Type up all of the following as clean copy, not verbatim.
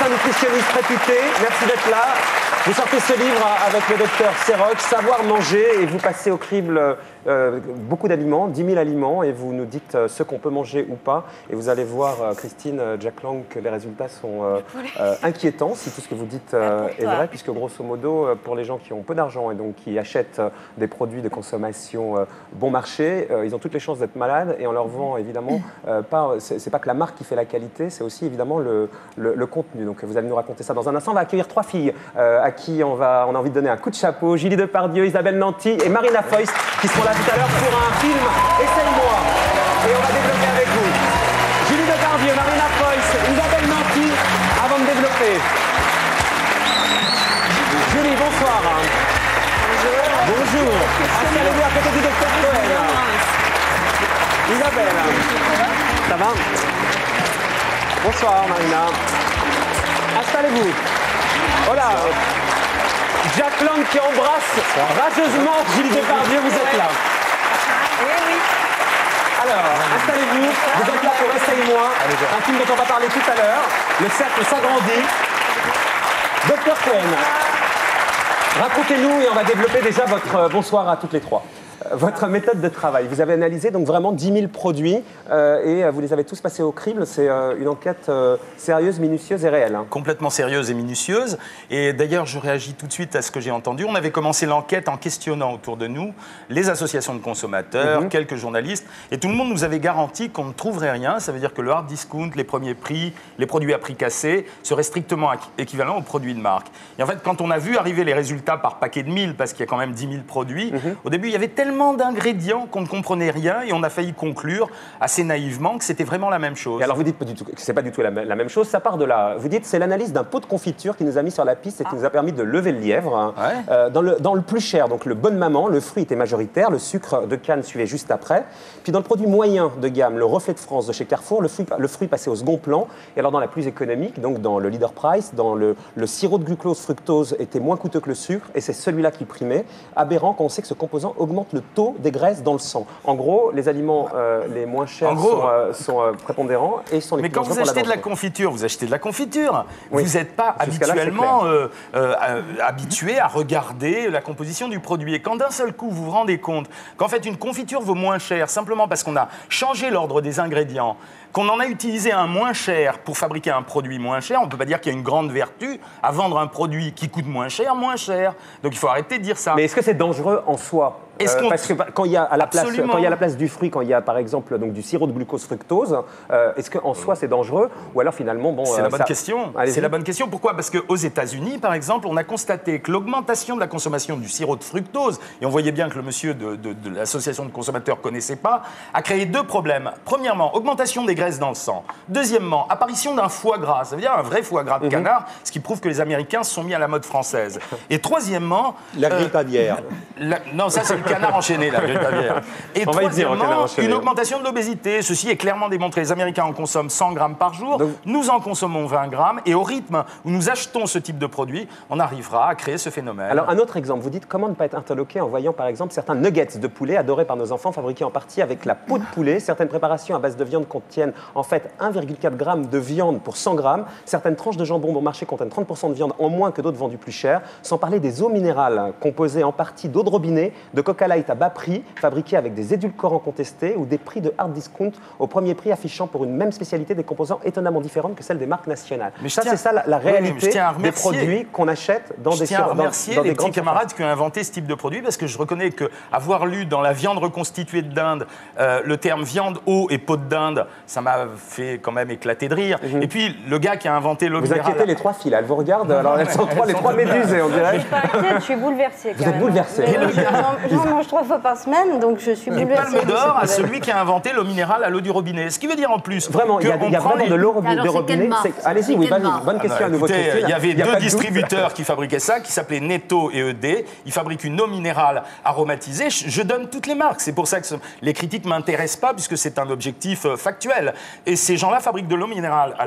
un nutritionniste réputé. Merci d'être là. Vous sortez ce livre avec le docteur Serroc, Savoir manger, et vous passez au crible beaucoup d'aliments, 10 000 aliments, et vous nous dites ce qu'on peut manger ou pas. Et vous allez voir, Christine, Jack Lang, que les résultats sont inquiétants, si tout ce que vous dites est vrai, puisque grosso modo, pour les gens qui ont peu d'argent et donc qui achètent des produits de consommation bon marché, ils ont toutes les chances d'être malades, et on leur vend évidemment c'est pas que la marque qui fait la qualité, c'est aussi évidemment le contenu. Donc vous allez nous raconter ça dans un instant. On va accueillir 3 filles à qui on a envie de donner un coup de chapeau. Julie Depardieu, Isabelle Nanty et Marina Foïs, qui seront là tout à l'heure pour un film Essaye-moi. Et on va développer avec vous. Julie Depardieu, Marina Foïs, Isabelle Nanty, avant de développer. Julie, bonsoir. Bonjour. Bonjour. Installez-vous à côté du docteur Cohen. Isabelle. Ça va? Bonsoir, Marina. Installez-vous. Voilà. Jack Lang qui embrasse rageusement Julie Depardieu, vous êtes là. Oui. Alors, installez-vous, vous êtes là pour Essaye-moi, un film dont on va parler tout à l'heure. Le cercle s'agrandit. Docteur Cohen, racontez-nous, et on va développer déjà votre bonsoir à toutes les trois. Votre méthode de travail. Vous avez analysé donc vraiment 10 000 produits et vous les avez tous passés au crible. C'est une enquête sérieuse, minutieuse et réelle. Hein. Complètement sérieuse et minutieuse. Et d'ailleurs, je réagis tout de suite à ce que j'ai entendu. On avait commencé l'enquête en questionnant autour de nous les associations de consommateurs, quelques journalistes, et tout le monde nous avait garanti qu'on ne trouverait rien. Ça veut dire que le hard discount, les premiers prix, les produits à prix cassé seraient strictement équivalents aux produits de marque. Et en fait, quand on a vu arriver les résultats par paquet de 1000, parce qu'il y a quand même 10 000 produits, au début, il y avait tellement d'ingrédients qu'on ne comprenait rien, et on a failli conclure assez naïvement que c'était vraiment la même chose. Et alors vous dites pas du tout que c'est pas du tout la même chose, ça part de là. Vous dites c'est l'analyse d'un pot de confiture qui nous a mis sur la piste et qui nous a permis de lever le lièvre. Ouais. Dans le plus cher, donc le Bonne Maman, le fruit était majoritaire, le sucre de canne suivait juste après. Puis dans le produit moyen de gamme, le Reflet de France de chez Carrefour, le fruit passait au second plan. Et alors dans la plus économique, donc dans le Leader Price, dans le sirop de glucose fructose était moins coûteux que le sucre, et c'est celui-là qui primait. Aberrant quand on sait que ce composant augmente le taux des graisses dans le sang. En gros, les aliments les moins chers sont prépondérants et sont les mais plus quand vous achetez de la confiture, vous achetez de la confiture. Oui. Vous n'êtes pas habituellement habitué à regarder la composition du produit. Et quand d'un seul coup, vous vous rendez compte qu'en fait, une confiture vaut moins cher simplement parce qu'on a changé l'ordre des ingrédients, qu'on en a utilisé un moins cher pour fabriquer un produit moins cher, on ne peut pas dire qu'il y a une grande vertu à vendre un produit qui coûte moins cher. Donc il faut arrêter de dire ça. Mais est-ce que c'est dangereux en soi ? Parce que quand il y a à la place du fruit, quand il y a par exemple donc, du sirop de glucose fructose, est-ce qu'en soi c'est dangereux ou alors finalement c'est la bonne question. C'est la bonne question. Pourquoi ? Parce qu'aux États-Unis, par exemple, on a constaté que l'augmentation de la consommation du sirop de fructose, et on voyait bien que le monsieur de l'association de consommateurs connaissait pas, a créé 2 problèmes. Premièrement, augmentation des graisses dans le sang. Deuxièmement, apparition d'un foie gras, ça veut dire un vrai foie gras de canard, ce qui prouve que les Américains se sont mis à la mode française. Et troisièmement, la grippe aviaire. Non, ça c'est le canard enchaîné, la grippe aviaire. Et troisièmement, une augmentation de l'obésité. Ceci est clairement démontré. Les Américains en consomment 100 grammes par jour. Donc, nous en consommons 20 grammes. Et au rythme où nous achetons ce type de produit, on arrivera à créer ce phénomène. Alors, un autre exemple. Vous dites comment ne pas être interloqué en voyant, par exemple, certains nuggets de poulet adorés par nos enfants, fabriqués en partie avec la peau de poulet. Certaines préparations à base de viande contiennent en fait 1,4 g de viande pour 100 grammes. Certaines tranches de jambon bon marché contiennent 30% de viande en moins que d'autres vendues plus cher. Sans parler des eaux minérales composées en partie d'eau de robinet, de Coca Light à bas prix, fabriqués avec des édulcorants contestés ou des prix de hard discount au premier prix affichant pour une même spécialité des composants étonnamment différents que celles des marques nationales. Mais c'est ça la réalité des produits qu'on achète dans des Je tiens à remercier les petits camarades qui ont inventé ce type de produit, parce que je reconnais qu'avoir lu dans la viande reconstituée de dinde le terme viande, eau et peau de dinde, ça m'a fait quand même éclater de rire. Et puis le gars qui a inventé l'eau minérale... Vous inquiétez les 3 filles, elles vous regardent, alors elles sont les trois médusées, on dirait. Je suis pas inquiète, je suis bouleversée. Vous êtes bouleversée. J'en mange 3 fois par semaine, donc je suis bouleversée. Palme d'or à celui qui a inventé l'eau minérale à l'eau du robinet. Ce qui veut dire en plus... Vraiment, il y a vraiment de l'eau de robinet. Allez-y, oui, bonne question à nouveau. Il y avait 2 distributeurs qui fabriquaient ça, qui s'appelaient Netto et ED. Ils fabriquent une eau minérale aromatisée. Je donne toutes les marques. C'est pour ça que les critiques ne m'intéressent pas, puisque c'est un objectif factuel. Et ces gens-là fabriquent de l'eau minérale à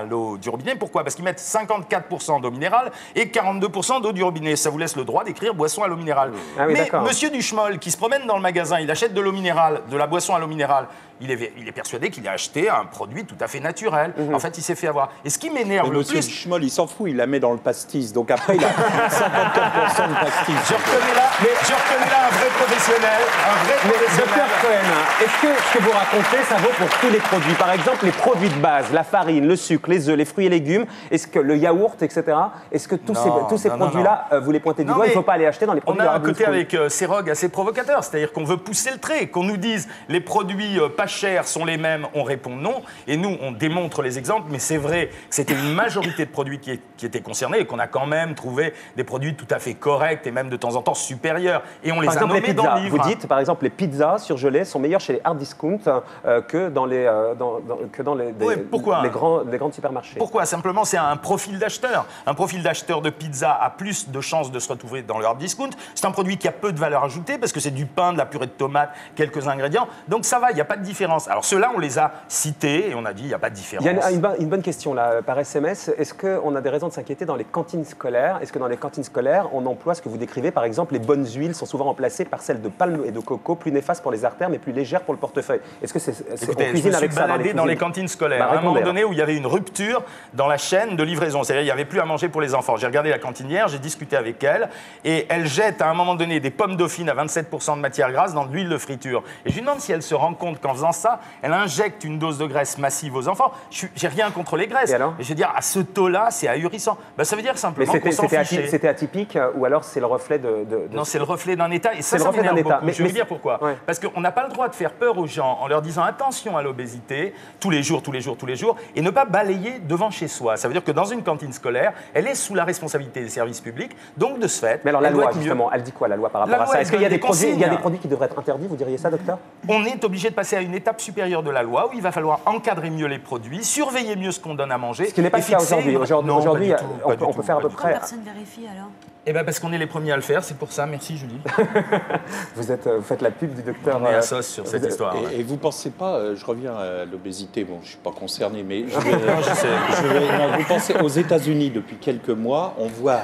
l'eau du robinet. Pourquoi ? Parce qu'ils mettent 54% d'eau minérale et 42% d'eau du robinet. Ça vous laisse le droit d'écrire boisson à l'eau minérale. Ah oui, mais monsieur Duchemol, qui se promène dans le magasin, il achète de l'eau minérale, de la boisson à l'eau minérale, il est persuadé qu'il a acheté un produit tout à fait naturel. En fait, il s'est fait avoir. Et ce qui m'énerve le Monsieur plus... Schmoll, il s'en fout, il la met dans le pastis. Donc après, il a 54% de pastis. Je reconnais là un vrai professionnel. Docteur Cohen, est-ce que ce que vous racontez, ça vaut pour tous les produits? Par exemple, les produits de base, la farine, le sucre, les œufs, les fruits et légumes, est-ce que le yaourt, etc., est-ce que tous ces produits-là, vous les pointez du doigt, il ne faut pas aller acheter dans les produits de la On a un côté avec Serog assez provocateur, c'est-à-dire qu'on veut pousser le trait, qu'on nous dise les produits pas chers sont les mêmes, on répond non, et nous, on démontre les exemples, mais c'est vrai que c'était une majorité de produits qui étaient concernés et qu'on a quand même trouvé des produits tout à fait corrects et même de temps en temps supérieurs. Et on les a nommés dans le livre. Vous dites, par exemple, les pizzas surgelées sont meilleures chez les hard discount que dans les grands supermarchés. Pourquoi? Simplement, c'est un profil d'acheteur. Un profil d'acheteur de pizza a plus de chances de se retrouver dans le hard discount. C'est un produit qui a peu de valeur ajoutée parce que c'est du pain, de la purée de tomates, quelques ingrédients. Donc ça va, il n'y a pas de différence. Alors ceux-là, on les a cités et on a dit il n'y a pas de différence. Il y a une bonne question là, par SMS. Est-ce qu'on a des raisons de s'inquiéter dans les cantines scolaires? Est-ce que dans les cantines scolaires, on emploie ce que vous décrivez? Par exemple, les bonnes huiles sont souvent remplacées par celles de palme et de coco, plus néfastes pour les artères, mais plus légères pour le portefeuille. Est-ce que Écoutez, je me suis baladé dans les cantines scolaires, à un moment donné où il y avait une rupture dans la chaîne de livraison. C'est-à-dire qu'il n'y avait plus à manger pour les enfants. J'ai regardé la cantinière, j'ai discuté avec elle, et elle jette à un moment donné des pommes dauphines à 27% de matière grasse dans de l'huile de friture. Et je lui demande si elle se rend compte qu'en faisant ça, elle injecte une dose de graisse massive aux enfants. J'ai rien contre les graisses. Et je veux dire, à ce taux-là, c'est ahurissant. Ben, ça veut dire simplement qu'on s'en fichait. C'était atypique ou alors c'est le reflet de... Non, c'est le reflet d'un État. Et ça m'énerve beaucoup. Je vais vous dire pourquoi. Ouais. Parce qu'on n'a pas le droit de faire peur aux gens en leur disant attention à l'obésité, tous les jours, et ne pas balayer devant chez soi. Ça veut dire que dans une cantine scolaire, elle est sous la responsabilité des services publics, donc de ce fait... Mais alors la loi, justement, elle dit quoi, la loi, par rapport à ça? Est-ce qu'il y a des produits qui devraient être interdits, vous diriez ça, docteur? On est obligé de passer à une étape supérieure de la loi, où il va falloir encadrer mieux les produits, surveiller mieux ce qu'on donne à manger. Ce qui n'est pas le cas aujourd'hui. Aujourd'hui, on peut faire à peu près... Personne vérifie alors? Eh bien, parce qu'on est les premiers à le faire, c'est pour ça. Merci, Julie. Vous faites la pub du docteur... On est à sauce sur cette histoire. Et vous ne pensez pas, je reviens à l'obésité, bon, je ne suis pas concerné, mais vous pensez aux États-Unis depuis quelques mois, on voit...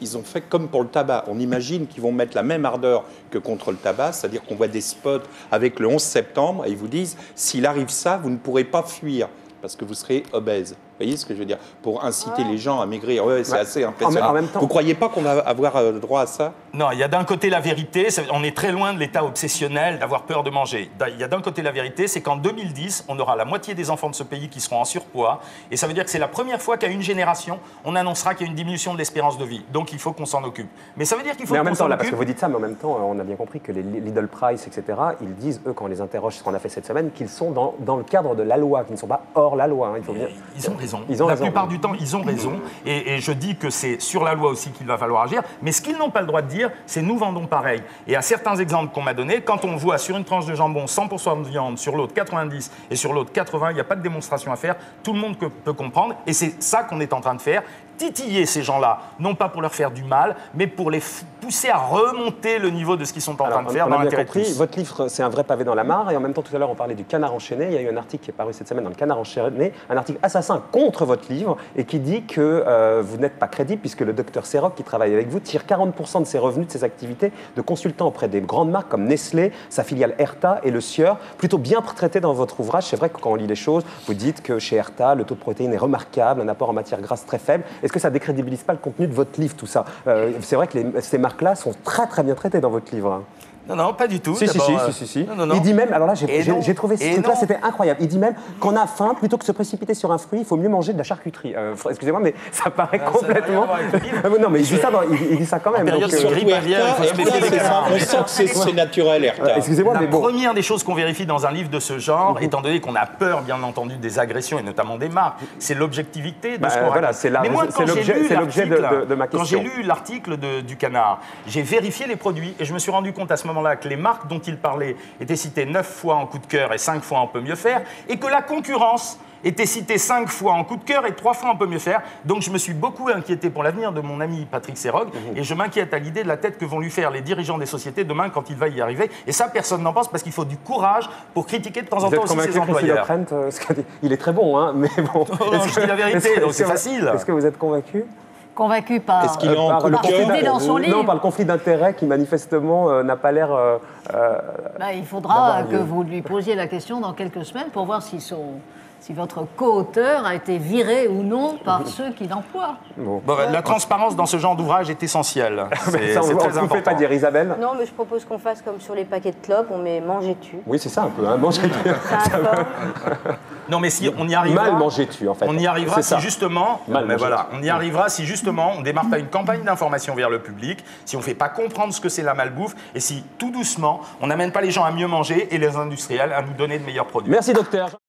Ils ont fait comme pour le tabac. On imagine qu'ils vont mettre la même ardeur que contre le tabac, c'est-à-dire qu'on voit des spots avec le 11 septembre et ils vous disent, s'il arrive ça, vous ne pourrez pas fuir parce que vous serez obèse. Vous voyez ce que je veux dire? Pour inciter les gens à maigrir. Ouais, c'est assez impressionnant. En même temps, vous ne croyez pas qu'on va avoir droit à ça? Non, il y a d'un côté la vérité, on est très loin de l'état obsessionnel d'avoir peur de manger. Il y a d'un côté la vérité, c'est qu'en 2010, on aura la moitié des enfants de ce pays qui seront en surpoids. Et ça veut dire que c'est la première fois qu'à une génération, on annoncera qu'il y a une diminution de l'espérance de vie. Donc il faut qu'on s'en occupe. Mais ça veut dire qu'il faut qu'on s'en occupe. Mais en même temps, là, parce que vous dites ça, mais en même temps, on a bien compris que les Lidl Price, etc., ils disent, eux, quand on les interroge, ce qu'on a fait cette semaine, qu'ils sont dans le cadre de la loi, qu'ils ne sont pas hors la loi. Hein, ils ont raison. La plupart du temps, ils ont raison. Et je dis que c'est sur la loi aussi qu'il va falloir agir. Mais ce qu'ils n'ont pas le droit de dire, c'est nous vendons pareil. Et à certains exemples qu'on m'a donnés, quand on voit sur une tranche de jambon 100% de viande, sur l'autre 90 et sur l'autre 80, il n'y a pas de démonstration à faire. Tout le monde peut comprendre. Et c'est ça qu'on est en train de faire. Titiller ces gens-là, non pas pour leur faire du mal, mais pour les pousser à remonter le niveau de ce qu'ils sont en train de faire dans l'intérêt de tous. Votre livre, c'est un vrai pavé dans la mare. Et en même temps, tout à l'heure, on parlait du Canard enchaîné. Il y a eu un article qui est paru cette semaine dans le Canard enchaîné, un article assassin contre votre livre et qui dit que vous n'êtes pas crédible puisque le docteur Serog, qui travaille avec vous, tire 40% de ses revenus de ses activités de consultant auprès des grandes marques comme Nestlé, sa filiale Erta et le Sieur, plutôt bien traité dans votre ouvrage. C'est vrai que quand on lit les choses, vous dites que chez Erta, le taux de protéines est remarquable, un apport en matière grasse très faible. Est-ce que ça décrédibilise pas le contenu de votre livre, tout ça? C'est vrai que ces marques-là sont très très bien traitées dans votre livre. Non, pas du tout. Si. Non. Il dit même, alors là, j'ai trouvé ce truc-là, c'était incroyable. Il dit même qu'on a faim, plutôt que de se précipiter sur un fruit, il faut mieux manger de la charcuterie. Excusez-moi, mais ça paraît complètement... Non, mais il dit ça quand même. En période de grippe aviaire, il faut se méfier des canards. On sent que c'est naturel, Erta. Excusez-moi, mais bon. La première des choses qu'on vérifie dans un livre de ce genre, étant donné qu'on a peur, bien entendu, des agressions, et notamment des marques, c'est l'objectivité de ce qu'on raconte. C'est l'objet de ma question. Quand j'ai lu l'article du Canard, j'ai vérifié les produits, et je me suis rendu compte à ce moment-là que les marques dont il parlait étaient citées 9 fois en coup de cœur et 5 fois en peut mieux faire, et que la concurrence était citée 5 fois en coup de cœur et 3 fois en peut mieux faire. Donc je me suis beaucoup inquiété pour l'avenir de mon ami Patrick Serog, et je m'inquiète à l'idée de la tête que vont lui faire les dirigeants des sociétés demain quand il va y arriver. Et ça, personne n'en pense parce qu'il faut du courage pour critiquer de temps en temps aussi ses employeurs. Il est très bon, hein, mais bon. Non, je dis la vérité, donc c'est facile. Est-ce que vous êtes convaincu? Convaincu par... Est-ce qu'il est en Par coup de le conflit cœur idée dans son livre. Non, par le conflit d'intérêts qui manifestement n'a pas l'air... Il faudra d'avoir que lieu. vous lui posiez la question dans quelques semaines pour voir si votre co-auteur a été viré ou non par ceux qui l'emploient. Bon. Bon, la transparence dans ce genre d'ouvrage est essentielle. Mais ça, on C'est ne très vous fait important. pas dire, Isabelle. Non, mais je propose qu'on fasse comme sur les paquets de clopes, on met manger-tu. Oui, c'est ça un peu. Hein. Manger C'est un fort. Non, mais si on y arrivera. mal manger-tu, en fait. On y arrivera C'est si ça. justement. Mal Mais manger. voilà, on y arrivera si justement on démarre pas une campagne d'information vers le public, si on fait pas comprendre ce que c'est la malbouffe, et si tout doucement on n'amène pas les gens à mieux manger et les industriels à nous donner de meilleurs produits. Merci, docteur.